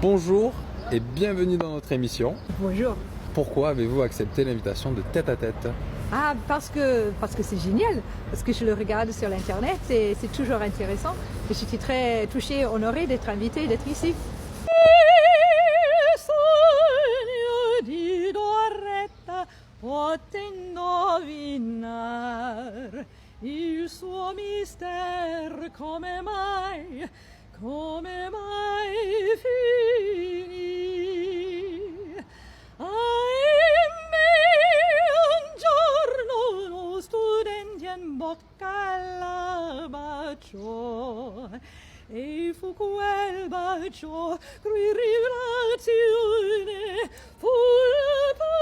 Bonjour et bienvenue dans notre émission. Bonjour. Pourquoi avez-vous accepté l'invitation de Tête à Tête? Ah, parce que c'est génial, parce que je le regarde sur l'internet et c'est toujours intéressant. Et j'étais très touchée, honorée d'être invitée, d'être ici. Il suo mistero come mai finì? Ahimè, un giorno uno studente in bocca la baciò e fu quel bacio cui rivelazione fu la passione.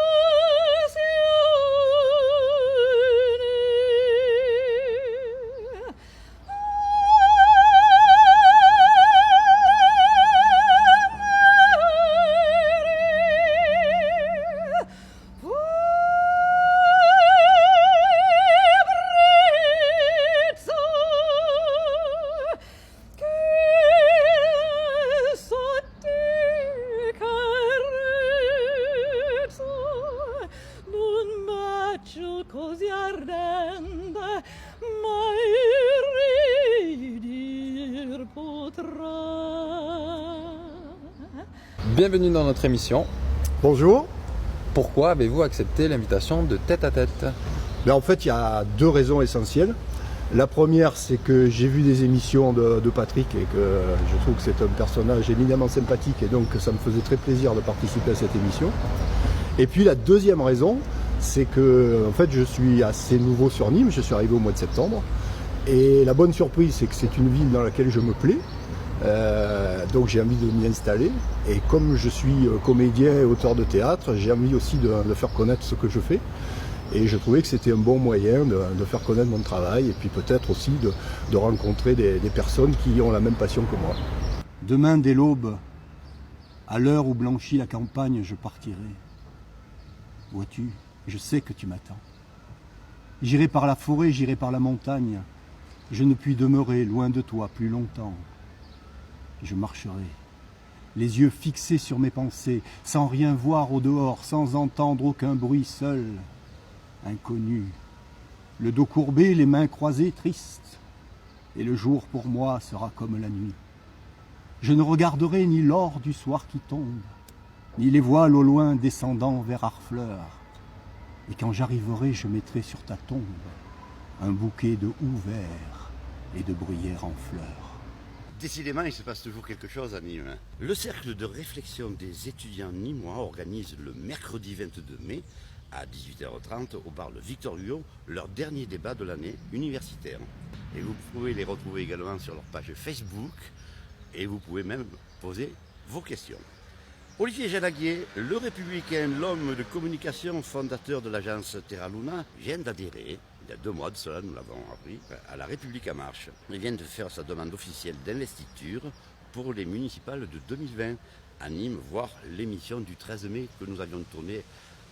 Così ardente, mai ridir potrà. Bienvenue dans notre émission. Bonjour. Pourquoi avez-vous accepté l'invitation de Tête à Tête? En fait, il y a deux raisons essentielles. La première, c'est que j'ai vu des émissions de Patrick et que je trouve que c'est un personnage éminemment sympathique et donc ça me faisait très plaisir de participer à cette émission. Et puis la deuxième raison, c'est que en fait, je suis assez nouveau sur Nîmes, je suis arrivé au mois de septembre. Et la bonne surprise, c'est que c'est une ville dans laquelle je me plais. Donc j'ai envie de m'y installer. Et comme je suis comédien et auteur de théâtre, j'ai envie aussi de faire connaître ce que je fais. Et je trouvais que c'était un bon moyen de faire connaître mon travail et puis peut-être aussi de rencontrer des personnes qui ont la même passion que moi. Demain dès l'aube, à l'heure où blanchit la campagne, je partirai. Vois-tu, je sais que tu m'attends. J'irai par la forêt, j'irai par la montagne. Je ne puis demeurer loin de toi plus longtemps. Je marcherai, les yeux fixés sur mes pensées, sans rien voir au dehors, sans entendre aucun bruit, seul, inconnu, le dos courbé, les mains croisées, triste. Et le jour pour moi sera comme la nuit. Je ne regarderai ni l'or du soir qui tombe, ni les voiles au loin descendant vers Harfleur. Et quand j'arriverai, je mettrai sur ta tombe un bouquet de houx verts et de bruyères en fleurs. Décidément, il se passe toujours quelque chose à Nîmes. Le cercle de réflexion des étudiants nîmois organise le mercredi 22 mai à 18h30 au bar Le Victor Hugo leur dernier débat de l'année universitaire. Et vous pouvez les retrouver également sur leur page Facebook et vous pouvez même poser vos questions. Olivier Jalaguier, le républicain, l'homme de communication, fondateur de l'agence Terra Luna, vient d'adhérer, il y a 2 mois de cela, nous l'avons appris, à La République en marche. Il vient de faire sa demande officielle d'investiture pour les municipales de 2020 à Nîmes, voir l'émission du 13 mai que nous avions tournée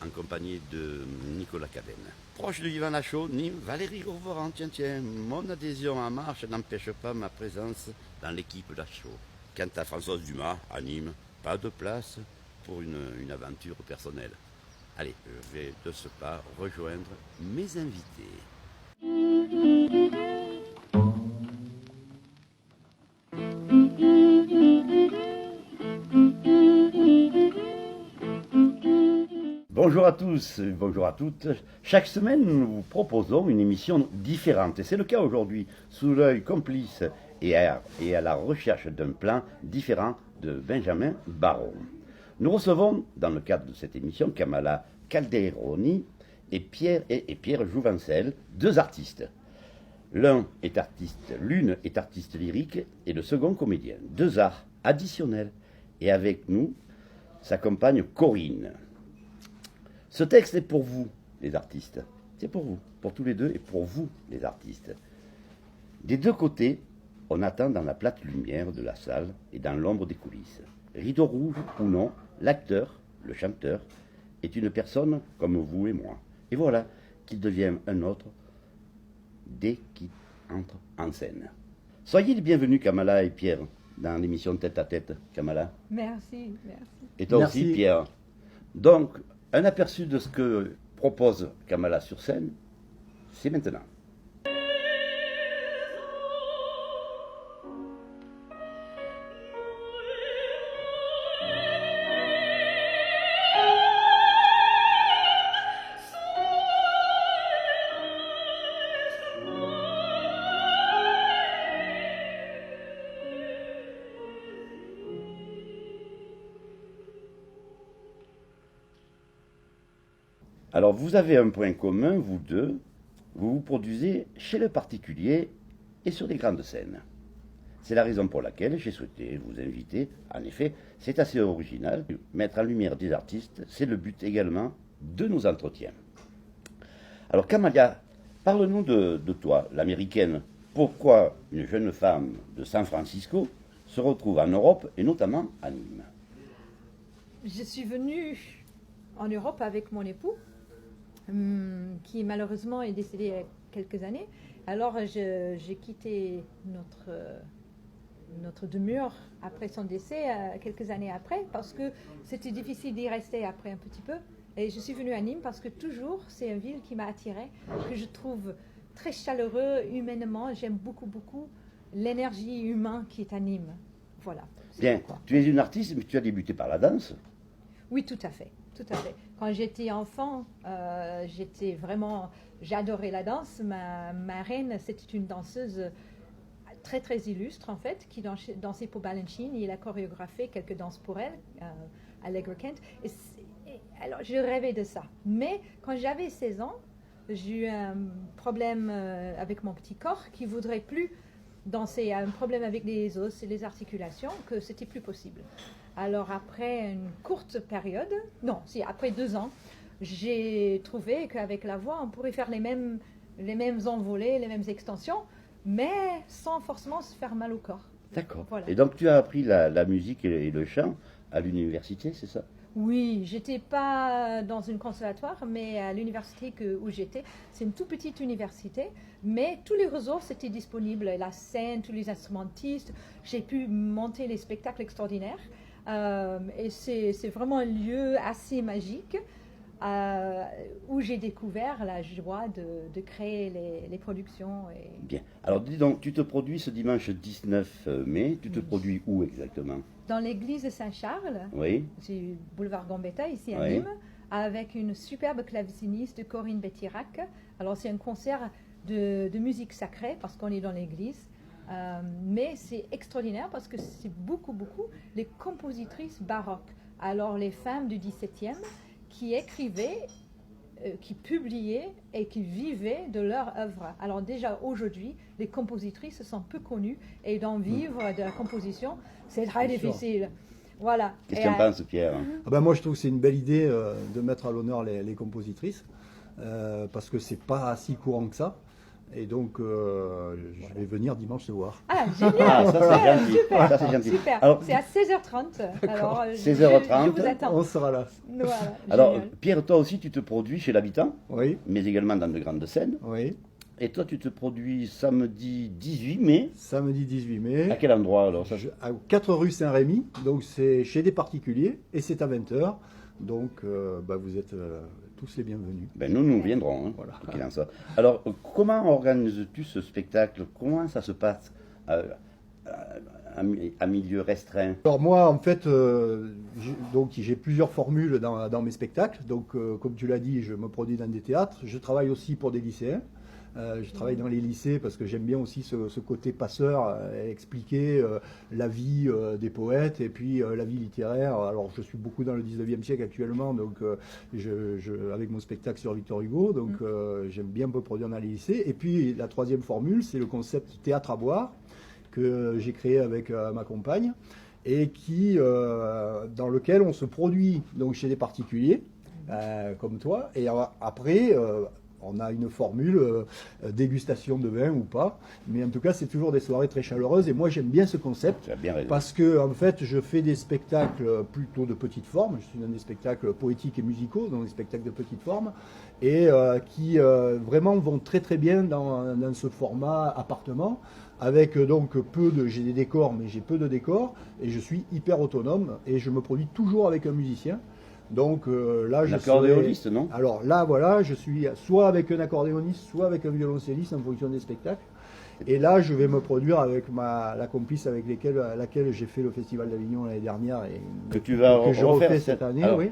en compagnie de Nicolas Cadenne. Proche de Yvan Lachaud, Nîmes, Valérie Corvoran, tiens, mon adhésion en marche n'empêche pas ma présence dans l'équipe Lachaud. Quant à Françoise Dumas, à Nîmes, pas de place pour une aventure personnelle. Allez, je vais de ce pas rejoindre mes invités. Bonjour à tous, bonjour à toutes. Chaque semaine, nous vous proposons une émission différente. Et c'est le cas aujourd'hui, sous l'œil complice et à la recherche d'un plan différent de Benjamin Baron. Nous recevons, dans le cadre de cette émission, Kamala Calderoni et Pierre Jouvencel, 2 artistes. L'une est artiste lyrique et le second comédien. 2 arts additionnels. Et avec nous, sa compagne Corinne. Ce texte est pour vous, les artistes. C'est pour vous, pour tous les deux et pour vous, les artistes. Des 2 côtés, on attend dans la plate lumière de la salle et dans l'ombre des coulisses. Rideau rouge ou non, l'acteur, le chanteur, est une personne comme vous et moi. Et voilà qu'il devient un autre dès qu'il entre en scène. Soyez les bienvenus, Kamala et Pierre. dans l'émission Tête à Tête, Kamala. Merci. Et toi Merci. aussi, Pierre. Donc, un aperçu de ce que propose Kamala sur scène, c'est maintenant. Alors, vous avez un point commun, vous deux, vous vous produisez chez le particulier et sur des grandes scènes. C'est la raison pour laquelle j'ai souhaité vous inviter. En effet, c'est assez original. Mettre en lumière des artistes, c'est le but également de nos entretiens. Alors, Kamala, parle-nous de toi, l'américaine. Pourquoi une jeune femme de San Francisco se retrouve en Europe et notamment à Nîmes? Je suis venue en Europe avec mon époux, qui malheureusement est décédé il y a quelques années. Alors j'ai quitté notre demeure après son décès, quelques années après, parce que c'était difficile d'y rester après un petit peu. Et je suis venue à Nîmes parce que toujours c'est une ville qui m'a attirée, que je trouve très chaleureux humainement. J'aime beaucoup l'énergie humaine qui est à Nîmes. Voilà. c'est Bien, pourquoi. tu es une artiste, mais tu as débuté par la danse. Oui, tout à fait. Quand j'étais enfant, j'adorais la danse. Ma reine, c'était une danseuse très illustre en fait, qui dansait pour Balanchine. Il a chorégraphié quelques danses pour elle, Allegra Kent. Alors, je rêvais de ça. Mais quand j'avais 16 ans, j'ai eu un problème avec mon petit corps qui ne voudrait plus danser. Un problème avec les os et les articulations, que c'était plus possible. Alors après une courte période, après 2 ans, j'ai trouvé qu'avec la voix, on pourrait faire les mêmes envolées, les mêmes extensions, mais sans forcément se faire mal au corps. D'accord. Voilà. Et donc tu as appris la musique et le chant à l'université, c'est ça? Oui, j'étais pas dans une conservatoire, mais à l'université où j'étais, c'est une toute petite université, mais tous les ressources étaient disponibles, la scène, tous les instrumentistes, j'ai pu monter les spectacles extraordinaires. Et c'est vraiment un lieu assez magique où j'ai découvert la joie de créer les productions. Bien. Alors dis donc, tu te produis ce dimanche 19 mai, tu te produis où exactement? Dans l'église de Saint-Charles, Oui. c'est boulevard Gambetta, ici à Oui. Nîmes, avec une superbe claveciniste, Corinne Bettirac. Alors c'est un concert de musique sacrée parce qu'on est dans l'église. Mais c'est extraordinaire parce que c'est beaucoup les compositrices baroques. Alors les femmes du XVIIe qui écrivaient, qui publiaient et qui vivaient de leur œuvre. Alors déjà aujourd'hui, les compositrices sont peu connues et d'en vivre de la composition, c'est très difficile. Voilà. Qu'est-ce que tu en penses, Pierre? Moi je trouve que c'est une belle idée de mettre à l'honneur les compositrices parce que c'est pas si courant que ça. Et donc, je vais venir dimanche te voir. Ah, génial! Ah, ça c'est gentil. Super, Ça, c'est gentil. super. Alors, C'est à 16h30. Alors, 16h30. je vous attends. On sera là. Voilà, Alors, génial. Pierre, toi aussi tu te produis chez l'habitant, Oui, mais également dans de grandes scènes. oui. Et toi tu te produis samedi 18 mai. Samedi 18 À mai, quel endroit alors ça? à 4 rue Saint-Rémy. Donc, c'est chez des particuliers et c'est à 20h. Donc, vous êtes tous les bienvenus. Ben nous viendrons, hein, Voilà. quoi qu'il en soit. Alors, comment organises-tu ce spectacle? Comment ça se passe à milieu restreint? Alors moi, en fait, j'ai plusieurs formules dans mes spectacles. Donc, comme tu l'as dit, je me produis dans des théâtres. Je travaille aussi pour des lycéens. Je travaille dans les lycées parce que j'aime bien aussi ce côté passeur, expliquer la vie des poètes et puis la vie littéraire. Alors, je suis beaucoup dans le 19e siècle actuellement, donc avec mon spectacle sur Victor Hugo, donc j'aime bien me produire dans les lycées. Et puis, la troisième formule, c'est le concept théâtre à boire que j'ai créé avec ma compagne et dans lequel on se produit donc chez des particuliers comme toi. Et après, on a une formule dégustation de vin ou pas. Mais en tout cas, c'est toujours des soirées très chaleureuses. Et moi, j'aime bien ce concept. Tu as bien raison. Parce que, en fait, je fais des spectacles plutôt de petite forme. Je suis dans des spectacles poétiques et musicaux, donc des spectacles de petite forme. Et qui vraiment vont très bien dans ce format appartement. avec donc j'ai des décors, mais j'ai peu de décors, et je suis hyper autonome, et je me produis toujours avec un musicien. Donc là, je L'accordéoniste, non? Alors là, voilà, je suis soit avec un accordéoniste, soit avec un violoncelliste en fonction des spectacles. Et là, je vais me produire avec la complice avec laquelle j'ai fait le Festival d'Avignon l'année dernière et Que tu vas que je refaire refais cette année. Alors, oui.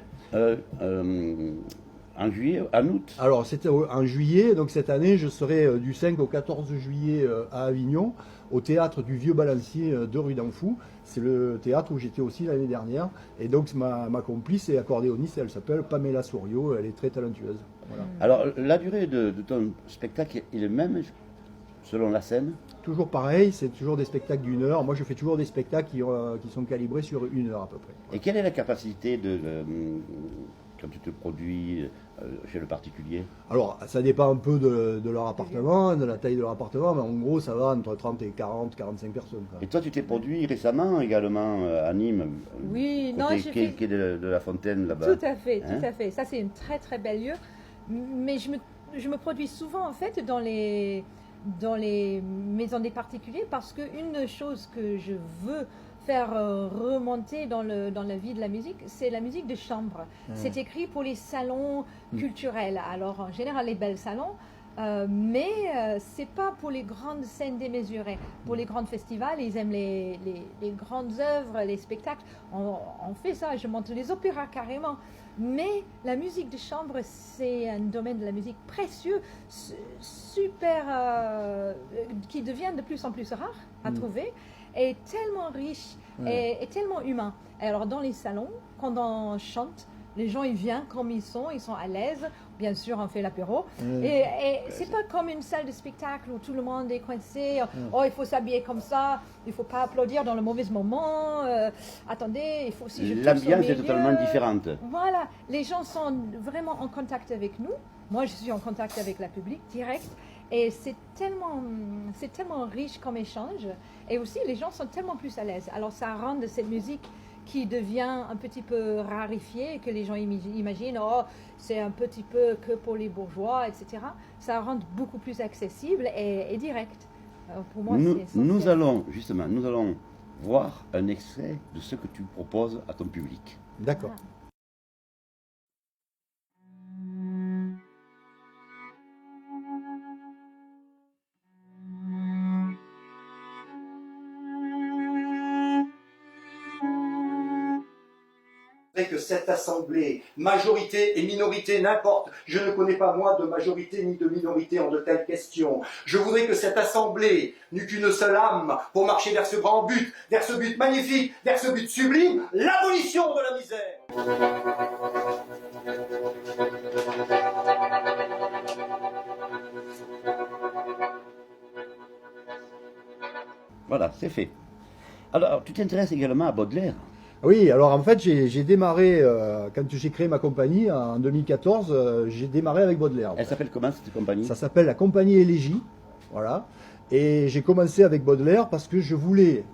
En juillet, en août? Alors c'était en juillet, donc cette année, je serai du 5 au 14 juillet à Avignon, au théâtre du Vieux Balancier de rue d'Anfou. C'est le théâtre où j'étais aussi l'année dernière. Et donc ma complice est accordéoniste, elle s'appelle Pamela Souriau, elle est très talentueuse. Voilà. Alors, la durée de ton spectacle est le même selon la scène? Toujours pareil, c'est toujours des spectacles d'1 heure. Moi, je fais toujours des spectacles qui sont calibrés sur 1 heure à peu près. Et quelle est la capacité quand tu te produis chez le particulier? Alors, ça dépend un peu de leur appartement, de la taille de leur appartement, mais en gros, ça va entre 30 et 40, 45 personnes. Quoi. Et toi, tu t'es produit récemment également à Nîmes? Oui, non, j'ai fait... Quai de la Fontaine là-bas. Tout à fait, Hein? tout à fait. Ça, c'est une très très belle lieu. Mais je me produis souvent en fait dans les maisons des particuliers parce qu'une chose que je veux faire remonter dans la vie de la musique, c'est la musique de chambre. C'est écrit pour les salons culturels. Alors en général les belles salons, mais c'est pas pour les grandes scènes démesurées. Pour les grands festivals, ils aiment les grandes œuvres, les spectacles. On fait ça, je monte les opéras carrément. Mais la musique de chambre, c'est un domaine de la musique précieux, super, qui devient de plus en plus rare à trouver, et tellement riche et tellement humain. Et alors dans les salons, quand on chante, les gens ils viennent comme ils sont à l'aise. Bien sûr, on fait l'apéro. Et c'est pas comme une salle de spectacle où tout le monde est coincé. Oh, il faut s'habiller comme ça. Il faut pas applaudir dans le mauvais moment. Attendez, il faut aussi. L'ambiance est totalement différente. Voilà, les gens sont vraiment en contact avec nous. Moi, je suis en contact avec la public direct. Et c'est tellement riche comme échange. Et aussi, les gens sont tellement plus à l'aise. Alors, ça rend de cette musique qui devient un petit peu rarifiée, que les gens imaginent, oh, c'est un petit peu que pour les bourgeois, etc. Ça rend beaucoup plus accessible et direct. Pour moi, c'est essentiel. Nous allons voir un extrait de ce que tu proposes à ton public. D'accord. Ah. Que cette assemblée, majorité et minorité, n'importe, je ne connais pas moi de majorité ni de minorité en de telles questions. Je voudrais que cette assemblée n'eût qu'une seule âme pour marcher vers ce grand but, vers ce but magnifique, vers ce but sublime, l'abolition de la misère. Voilà, c'est fait. Alors, tu t'intéresses également à Baudelaire? Oui, alors en fait, j'ai démarré, quand j'ai créé ma compagnie en 2014, j'ai démarré avec Baudelaire. Elle s'appelle comment cette compagnie? Ça s'appelle la Compagnie Élégie, voilà. Et j'ai commencé avec Baudelaire parce que je voulais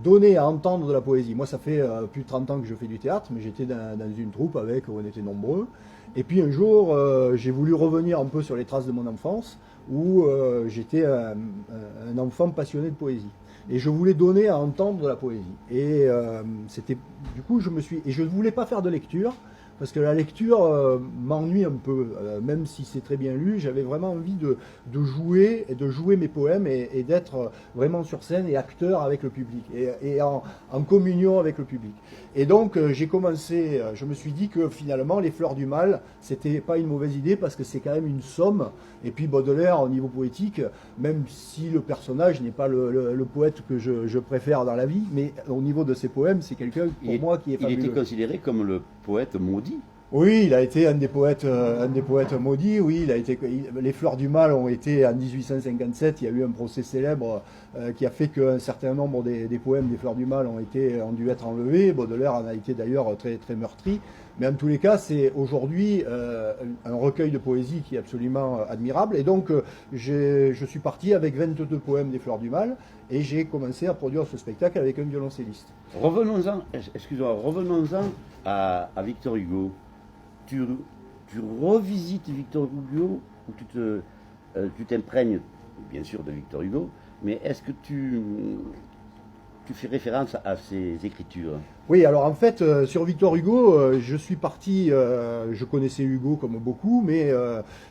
donner à entendre de la poésie. Moi, ça fait plus de 30 ans que je fais du théâtre, mais j'étais dans une troupe où on était nombreux. Et puis un jour, j'ai voulu revenir un peu sur les traces de mon enfance, où j'étais un enfant passionné de poésie. Et je voulais donner à entendre de la poésie. Et du coup, je ne voulais pas faire de lecture, parce que la lecture m'ennuie un peu, même si c'est très bien lu. J'avais vraiment envie de jouer mes poèmes et d'être vraiment sur scène et acteur avec le public, et en communion avec le public. Et donc j'ai commencé, je me suis dit que finalement les Fleurs du Mal, c'était pas une mauvaise idée, parce que c'est quand même une somme. Et puis Baudelaire, au niveau poétique, même si le personnage n'est pas le poète que je préfère dans la vie, mais au niveau de ses poèmes, c'est quelqu'un pour moi qui est fabuleux. Il était considéré comme le poète maudit. Oui, il a été un des poètes maudits. Oui, les Fleurs du Mal ont été en 1857. Il y a eu un procès célèbre qui a fait qu'un certain nombre des poèmes des Fleurs du Mal ont dû être enlevés. Baudelaire en a été d'ailleurs très très meurtri. Mais en tous les cas, c'est aujourd'hui un recueil de poésie qui est absolument admirable. Et donc, je suis parti avec 22 poèmes des Fleurs du Mal, et j'ai commencé à produire ce spectacle avec un violoncelliste. Revenons-en à Victor Hugo. Tu revisites Victor Hugo, ou tu t'imprègnes bien sûr de Victor Hugo, Mais est-ce que tu fais référence à ces écritures? Oui, alors en fait, sur Victor Hugo, je suis parti, je connaissais Hugo comme beaucoup, mais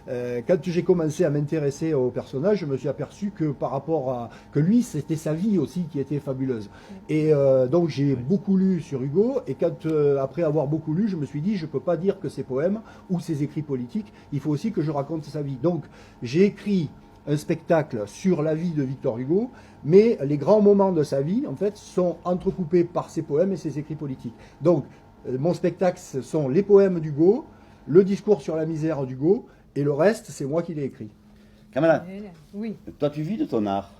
quand j'ai commencé à m'intéresser au personnage, je me suis aperçu que par rapport à... que lui, c'était sa vie aussi qui était fabuleuse. Et donc j'ai beaucoup lu sur Hugo, et quand, après avoir beaucoup lu, je me suis dit, je ne peux pas dire que ses poèmes ou ses écrits politiques, il faut aussi que je raconte sa vie. Donc j'ai écrit un spectacle sur la vie de Victor Hugo, mais les grands moments de sa vie, en fait, sont entrecoupés par ses poèmes et ses écrits politiques. Donc, mon spectacle, ce sont les poèmes d'Hugo, le discours sur la misère d'Hugo, et le reste, c'est moi qui l'ai écrit. Kamala, Oui. toi tu vis de ton art.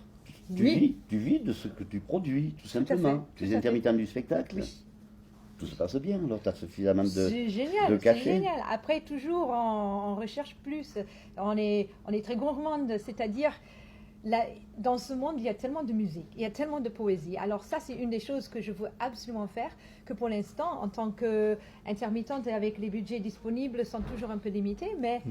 Oui. Tu vis de ce que tu produis, tout simplement. Tu es intermittent du spectacle. Oui. Tout se passe bien, alors tu as suffisamment de C'est génial, de c'est cachet. génial. Après, toujours, on recherche plus. On est très gourmande, c'est-à-dire, dans ce monde, il y a tellement de musique, il y a tellement de poésie. Alors ça, c'est une des choses que je veux absolument faire, que pour l'instant, en tant qu'intermittente et avec les budgets disponibles, sont toujours un peu limités, mais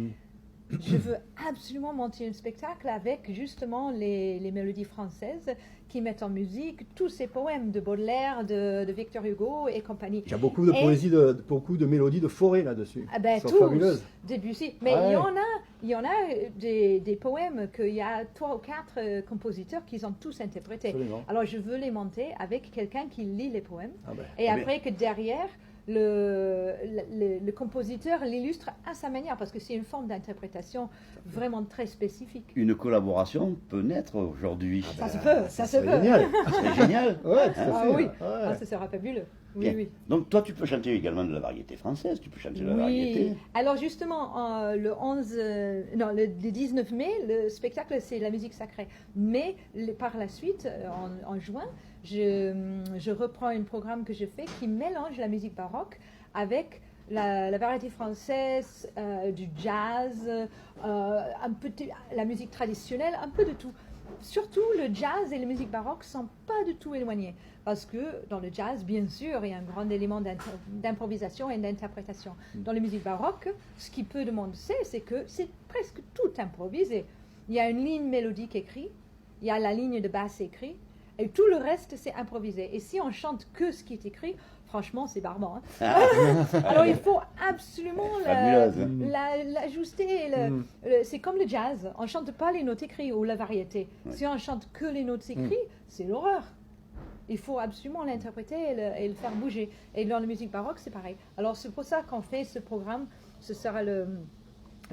je veux absolument monter un spectacle avec justement les mélodies françaises qui mettent en musique tous ces poèmes de Baudelaire, de Victor Hugo et compagnie. Il y a beaucoup de poésie, beaucoup de mélodies de forêt là-dessus. Ah ben, Sont tous, fabuleuses. Debussy. Mais il y en a des poèmes qu'il y a 3 ou 4 compositeurs qui ont tous interprétés. Absolument. Alors je veux les monter avec quelqu'un qui lit les poèmes. Ah ben. Et après que derrière, le compositeur l'illustre à sa manière, parce que c'est une forme d'interprétation vraiment très spécifique. Une collaboration peut naître aujourd'hui. Ça se peut, ça se peut. Génial. C'est génial. Ouais, tout à Ah fait. oui, Ouais. ah, ça sera fabuleux. Oui, Bien. oui. Donc toi tu peux chanter également de la variété française, tu peux chanter de la variété. Alors justement, le 19 mai, le spectacle c'est la musique sacrée. Mais par la suite, en juin, je reprends un programme que je fais qui mélange la musique baroque avec la variété française, du jazz, un peu la musique traditionnelle, un peu de tout. Surtout le jazz et la musique baroque ne sont pas du tout éloignés. Parce que dans le jazz, bien sûr, il y a un grand élément d'improvisation et d'interprétation. Dans la musique baroque, ce qui peu de monde sait, c'est que c'est presque tout improvisé. Il y a une ligne mélodique écrite, il y a la ligne de basse écrite, et tout le reste, c'est improvisé. Et si on chante que ce qui est écrit, franchement, c'est barbant. Hein. Alors, il faut absolument l'ajuster. C'est comme le jazz. On ne chante pas les notes écrites ou la variété. Ouais. Si on chante que les notes écrites, c'est l'horreur. Il faut absolument l'interpréter et le faire bouger. Et dans la musique baroque, c'est pareil. Alors, c'est pour ça qu'on fait ce programme. Ce sera le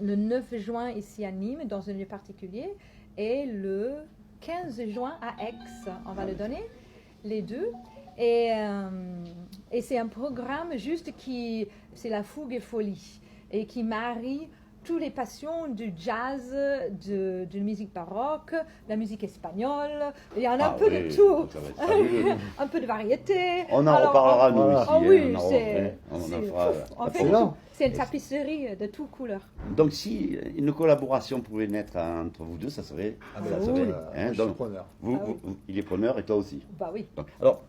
9 juin ici à Nîmes, dans un lieu particulier, et le 15 juin à Aix. On va le donner, les deux. Et c'est un programme juste c'est la fougue et folie, et qui marie toutes les passions du jazz, de la musique baroque, la musique espagnole. Il y en a un peu de tout, ça va être fabuleux. un peu de variété. On en reparlera nous ici. Ah oui, on en fera en fait, Absolument. c'est une tapisserie de toutes couleurs. Donc si une collaboration pouvait naître entre vous deux, ça serait... Ah ça ben, serait, oui. hein, Moi, je suis preneur. il est preneur et toi aussi. Bah oui. Donc, alors,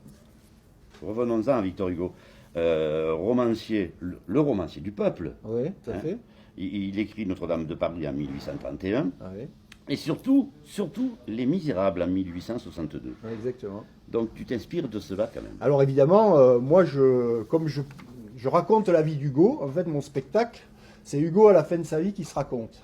revenons-en à Victor Hugo. Romancier, le romancier du peuple. Oui, tout à Hein. fait. Il écrit Notre-Dame de Paris en 1831. Ah oui. Et surtout, Les Misérables en 1862. Ouais, exactement. Donc tu t'inspires de cela quand même. Alors évidemment, moi, comme je raconte la vie d'Hugo, en fait, mon spectacle, c'est Hugo à la fin de sa vie qui se raconte.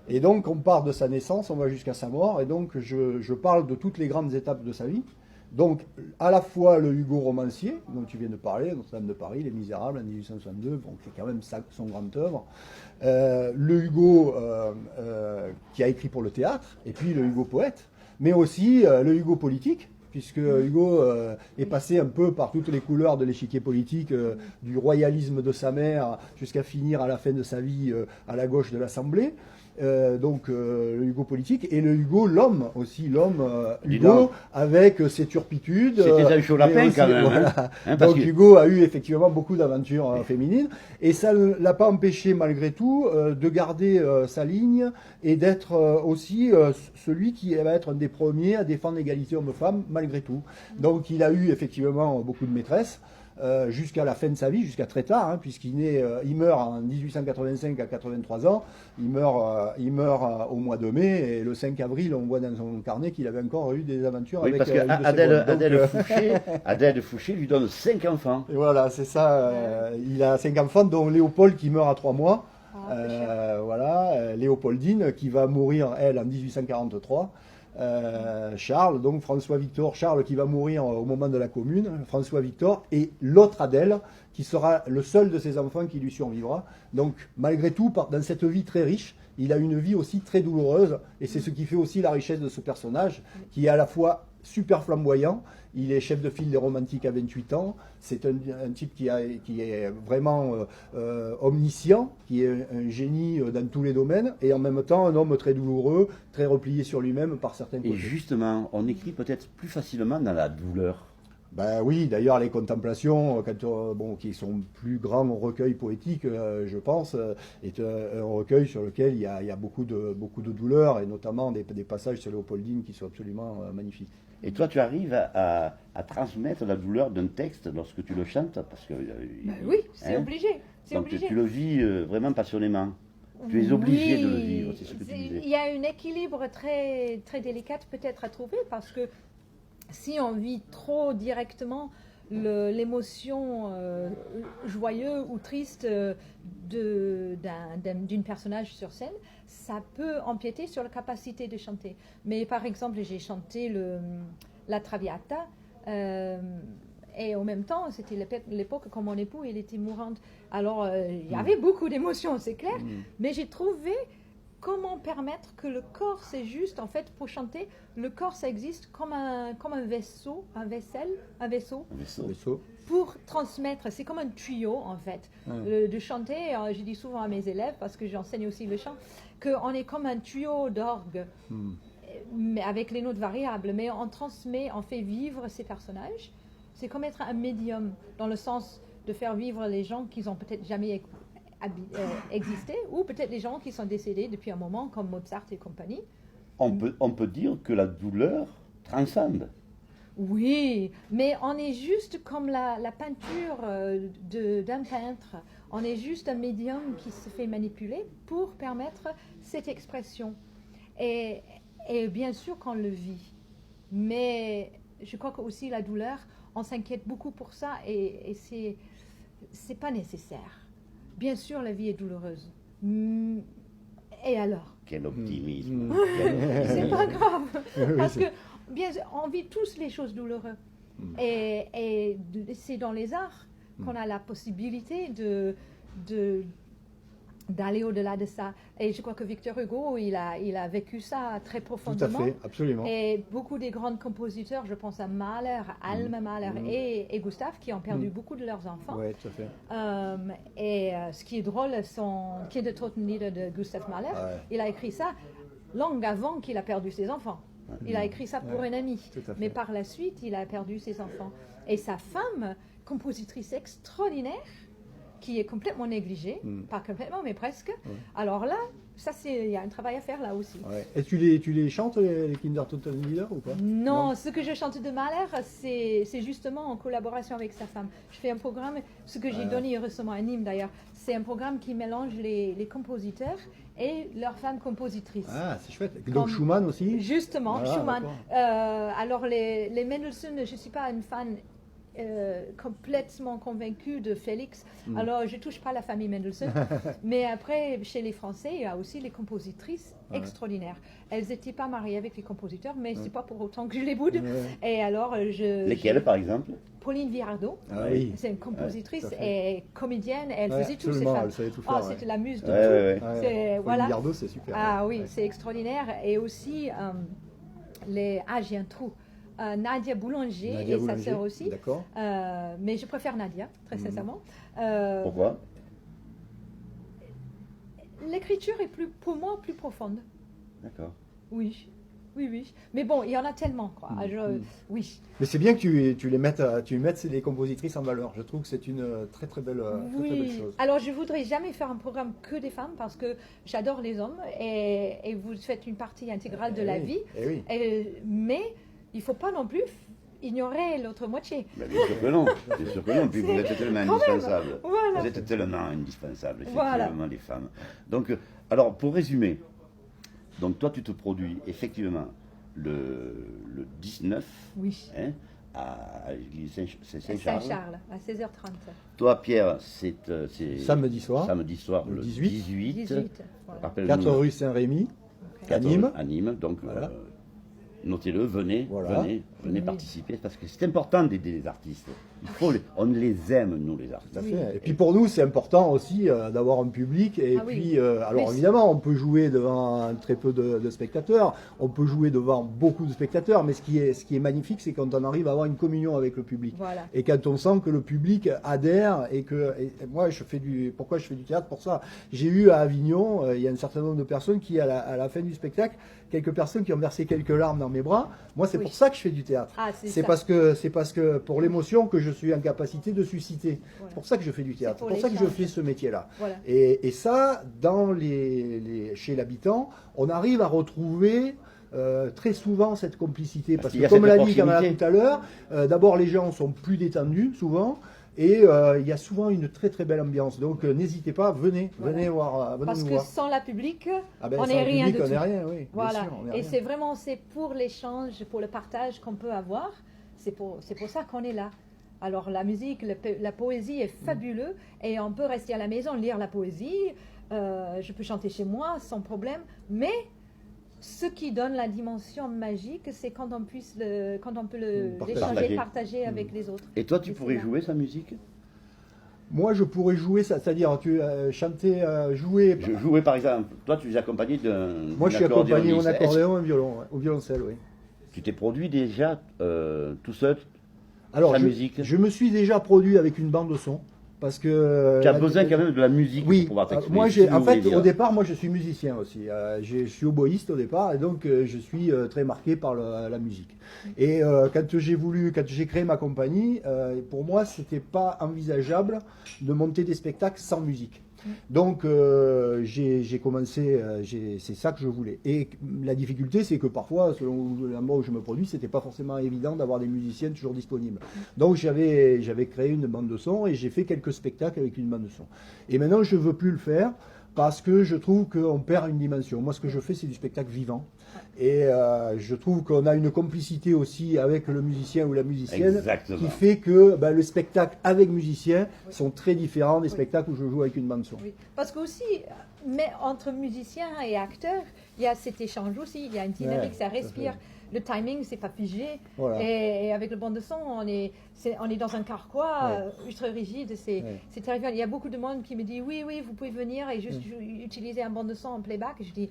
Et donc, on part de sa naissance, on va jusqu'à sa mort, et donc je parle de toutes les grandes étapes de sa vie. Donc, à la fois le Hugo romancier, dont tu viens de parler, Notre-Dame de Paris, Les Misérables en 1862, bon, c'est quand même son grande œuvre. Le Hugo qui a écrit pour le théâtre, et puis le Hugo poète, mais aussi le Hugo politique, puisque Hugo est passé un peu par toutes les couleurs de l'échiquier politique, du royalisme de sa mère jusqu'à finir à la fin de sa vie à la gauche de l'Assemblée. Donc le Hugo politique et le Hugo l'homme aussi, Hugo avec ses turpitudes. C'était un chaud lapin quand même. Voilà. Hein, parce Donc que- Hugo a eu effectivement beaucoup d'aventures féminines et ça ne l'a pas empêché malgré tout de garder sa ligne et d'être aussi celui qui va être un des premiers à défendre l'égalité homme-femme malgré tout. Donc il a eu effectivement beaucoup de maîtresses. jusqu'à la fin de sa vie, jusqu'à très tard, hein, il meurt en 1885 à 83 ans, il meurt au mois de mai, et le 5 avril, on voit dans son carnet qu'il avait encore eu des aventures Oui, avec parce une de ses qu'Adèle bonnes. Adèle Fouché lui donne 5 enfants. Et voilà, c'est ça. Il a 5 enfants, dont Léopold qui meurt à 3 mois. Voilà, Léopoldine qui va mourir, elle, en 1843. Charles, donc François-Victor, Charles qui va mourir au moment de la Commune, François-Victor, et l'autre Adèle, qui sera le seul de ses enfants qui lui survivra. Donc, malgré tout, dans cette vie très riche, il a une vie aussi très douloureuse, et c'est ce qui fait aussi la richesse de ce personnage, qui est à la fois super flamboyant. Il est chef de file des Romantiques à 28 ans. C'est un type qui est vraiment omniscient, qui est un génie dans tous les domaines, et en même temps un homme très douloureux, très replié sur lui-même par certains côtés. Et justement, on écrit peut-être plus facilement dans la douleur. Ben oui, d'ailleurs les contemplations, qui sont plus grands recueils poétiques, je pense, est un recueil sur lequel il y a beaucoup de douleur, et notamment des passages sur Léopoldine qui sont absolument magnifiques. Et toi, tu arrives à transmettre la douleur d'un texte lorsque tu le chantes, parce que oui, c'est obligé. Donc tu le vis vraiment passionnément. Tu es obligé de le vivre, c'est ce que tu disais. Il y a un équilibre très, très délicat peut-être à trouver, parce que si on vit trop directement l'émotion joyeuse ou triste d'une personnage sur scène, ça peut empiéter sur la capacité de chanter. Mais par exemple, j'ai chanté la Traviata, et en même temps, c'était l'époque quand mon époux il était mourant. Alors, il y avait beaucoup d'émotions, c'est clair, mais j'ai trouvé comment permettre que le corps, c'est juste, en fait, pour chanter, le corps, ça existe comme un vaisseau, un vaisseau, pour transmettre. C'est comme un tuyau, en fait, de chanter. Je dis souvent à mes élèves, parce que j'enseigne aussi le chant, qu'on est comme un tuyau d'orgue, mais avec les notes variables, mais on transmet, on fait vivre ces personnages. C'est comme être un médium, dans le sens de faire vivre les gens qui n'ont peut-être jamais existé, ou peut-être les gens qui sont décédés depuis un moment, comme Mozart et compagnie. On peut dire que la douleur transcende. Oui, mais on est juste comme la peinture d'un peintre. On est juste un médium qui se fait manipuler pour permettre cette expression. Et bien sûr qu'on le vit. Mais je crois que aussi la douleur, on s'inquiète beaucoup pour ça, et c'est pas nécessaire. Bien sûr, la vie est douloureuse. Et alors? Quel optimisme. C'est pas grave. Parce que on vit tous les choses douloureuses. Et c'est dans les arts qu'on a la possibilité d'aller au-delà de ça. Et je crois que Victor Hugo, il a vécu ça très profondément. Tout à fait, absolument. Et beaucoup des grands compositeurs, je pense à Mahler, Alma Mahler et Gustave, qui ont perdu beaucoup de leurs enfants. Oui, tout à fait. Et ce qui est drôle, Kind der Totenlieder de Gustav Mahler, il a écrit ça long avant qu'il a perdu ses enfants. Il a écrit ça pour un ami. Mais par la suite, il a perdu ses enfants. Et sa femme, compositrice extraordinaire, qui est complètement négligée, pas complètement, mais presque. Alors là, il y a un travail à faire là aussi. Et tu les chantes, les Kinder Totenlieder, ou pas? Non, ce que je chante de Mahler, c'est justement en collaboration avec sa femme. Je fais un programme, ce que j'ai donné récemment à Nîmes d'ailleurs, c'est un programme qui mélange les compositeurs et leurs femmes compositrices. Ah, c'est chouette. Donc Schumann aussi? Justement, Schumann. Alors les Mendelssohn, je ne suis pas une fan complètement convaincue de Félix. Alors, je ne touche pas la famille Mendelssohn. Mais après, chez les Français, il y a aussi les compositrices extraordinaires. Elles n'étaient pas mariées avec les compositeurs, mais ce n'est pas pour autant que je les boude. Et alors, Lesquelles, par exemple? Pauline Virardot. C'est une compositrice et comédienne. Elle faisait tout, ces femmes. C'était la muse de tout. Pauline Virardot, c'est super. Ah oui, c'est extraordinaire. Et aussi, j'ai un trou. Nadia Boulanger et sa sœur aussi. D'accord. Mais je préfère Nadia, très sincèrement. Pourquoi? L'écriture est pour moi plus profonde. D'accord. Oui. Mais bon, il y en a tellement, quoi. Oui. Mais c'est bien que tu mettes les compositrices en valeur. Je trouve que c'est une très très belle chose. Alors, je voudrais jamais faire un programme que des femmes parce que j'adore les hommes et vous faites une partie intégrale de la vie. Oui. Mais il ne faut pas non plus ignorer l'autre moitié. Ben, bien sûr que non, bien sûr que non. Puis vous êtes tellement quand même, indispensables. voilà. Vous êtes tellement indispensables, effectivement, Voilà. les femmes. Donc, alors, pour résumer, donc toi, tu te produis effectivement le 19 Oui. hein, à l'église Saint-Charles. Saint-Charles, à 16h30. Toi, Pierre, c'est Samedi soir. samedi soir, Le le 18. 18. 18. Voilà. Rappelle-nous, 4 rue Saint-Rémy. Ok. 14 Nîmes. À Nîmes, donc Voilà. notez-le, venez, Voilà. venez Oui. participer, parce que c'est important d'aider les artistes. On les aime, nous, les artistes. Tout à Oui. fait. Et puis pour nous, c'est important aussi d'avoir un public. Et Ah oui. puis, alors Mais évidemment, on peut jouer devant un très peu de spectateurs, on peut jouer devant beaucoup de spectateurs, mais ce qui est magnifique, c'est quand on arrive à avoir une communion avec le public. Voilà. Et quand on sent que le public adhère et moi, pourquoi je fais du théâtre pour ça? J'ai eu à Avignon, il y a un certain nombre de personnes qui, à la fin du spectacle, quelques personnes qui ont versé quelques larmes dans mes bras. Moi, c'est Oui. pour ça que je fais du théâtre. Ah, C'est ça. parce que pour l'émotion que je suis en capacité de susciter. Voilà. C'est pour ça que je fais du théâtre. C'est pour pour ça que je l'échange. fais ce métier-là. Voilà. Et ça, chez l'habitant, on arrive à retrouver très souvent cette complicité. Parce qu'il y a que comme cette l'a dit Kamala proximité. tout à l'heure, d'abord les gens sont plus détendus souvent. Et il y a souvent une très très belle ambiance. Donc n'hésitez pas, venez Voilà. voir, venez Parce nous que voir. sans la public, Ah ben, on sans n'est le rien public, de on tout. n'est rien, oui. bien Voilà. sûr, on n'est Et rien. c'est pour l'échange, pour le partage qu'on peut avoir. C'est pour ça qu'on est là. Alors la musique, la poésie est fabuleux et on peut rester à la maison, lire la poésie. Je peux chanter chez moi sans problème. Mais ce qui donne la dimension magique, c'est quand on peut l'échanger, partager avec les autres. Et toi, tu Et pourrais c'est là. jouer sa musique? Moi, je pourrais jouer ça, c'est-à-dire chanter, jouer. Jouer, par exemple, toi, tu es accompagné d'un Moi, je suis accompagné au accordéoniste. accordéon et au violoncelle, oui. Tu t'es produit déjà tout seul? Alors, La je, musique. je me suis déjà produit avec une bande de son parce que. Tu as besoin quand même de la musique Oui. pour pouvoir t'exprimer. Moi, si tu en voulais fait, dire. au départ, moi, je suis musicien aussi. Je suis oboïste au départ, et donc je suis très marqué par la musique. Et quand j'ai créé ma compagnie, pour moi, c'était pas envisageable de monter des spectacles sans musique. Donc j'ai commencé, c'est ça que je voulais. Et la difficulté, c'est que parfois, selon l'endroit où je me produis, c'était pas forcément évident d'avoir des musiciens toujours disponibles. Donc j'avais créé une bande de son et j'ai fait quelques spectacles avec une bande de son. Et maintenant, je veux plus le faire parce que je trouve qu'on perd une dimension. Moi, ce que je fais, c'est du spectacle vivant. Et je trouve qu'on a une complicité aussi avec le musicien ou la musicienne Exactement. qui fait que le spectacle avec musicien sont très différents des spectacles où je joue avec une bande son. Oui. Parce que aussi, mais entre musiciens et acteurs, il y a cet échange aussi, il y a une dynamique, Ouais, ça tout à respire. fait. Le timing, c'est pas figé. Voilà. Et avec le bande de son, on est dans un carquois Ouais. ultra rigide. C'est terrifiant. Il y a beaucoup de monde qui me dit oui, vous pouvez venir et juste utiliser un bande de son en playback. Et je dis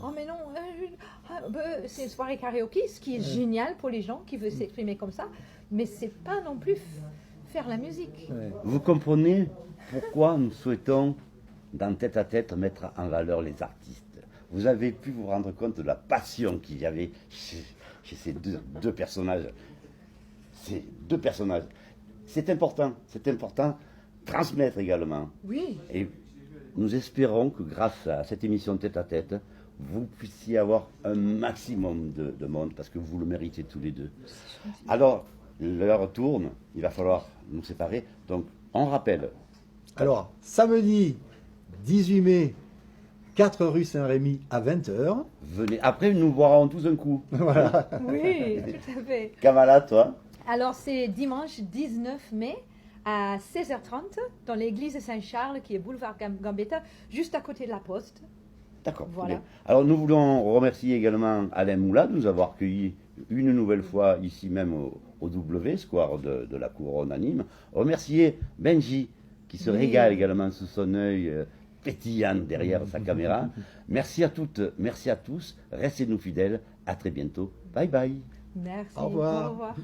oh mais non, c'est une soirée karaoké, ce qui est génial pour les gens qui veulent s'exprimer comme ça. Mais c'est pas non plus faire la musique. Ouais. Vous comprenez pourquoi nous souhaitons, dans Tête à Tête, mettre en valeur les artistes. Vous avez pu vous rendre compte de la passion qu'il y avait chez ces deux personnages. Ces deux personnages. C'est important transmettre également. Oui. Et nous espérons que grâce à cette émission Tête à Tête, vous puissiez avoir un maximum de monde, parce que vous le méritez tous les deux. Alors, l'heure tourne, il va falloir nous séparer. Donc, on rappelle. Alors, samedi 18 mai, 4 rue Saint-Rémy à 20h. Venez. Après, nous boirons tous un coup. Voilà. Oui, tout à fait. Kamala, toi? Alors, c'est dimanche 19 mai à 16h30 dans l'église Saint-Charles, qui est boulevard Gambetta, juste à côté de la Poste. D'accord. Voilà. Bien. Alors, nous voulons remercier également Alain Moula de nous avoir accueillis une nouvelle fois ici même au W, square de la Couronne à Nîmes. Remercier Benji, qui se régale également sous son œil pétillant derrière sa caméra. Merci à toutes, merci à tous. Restez-nous fidèles. À très bientôt. Bye bye. Merci. Au revoir. Au revoir.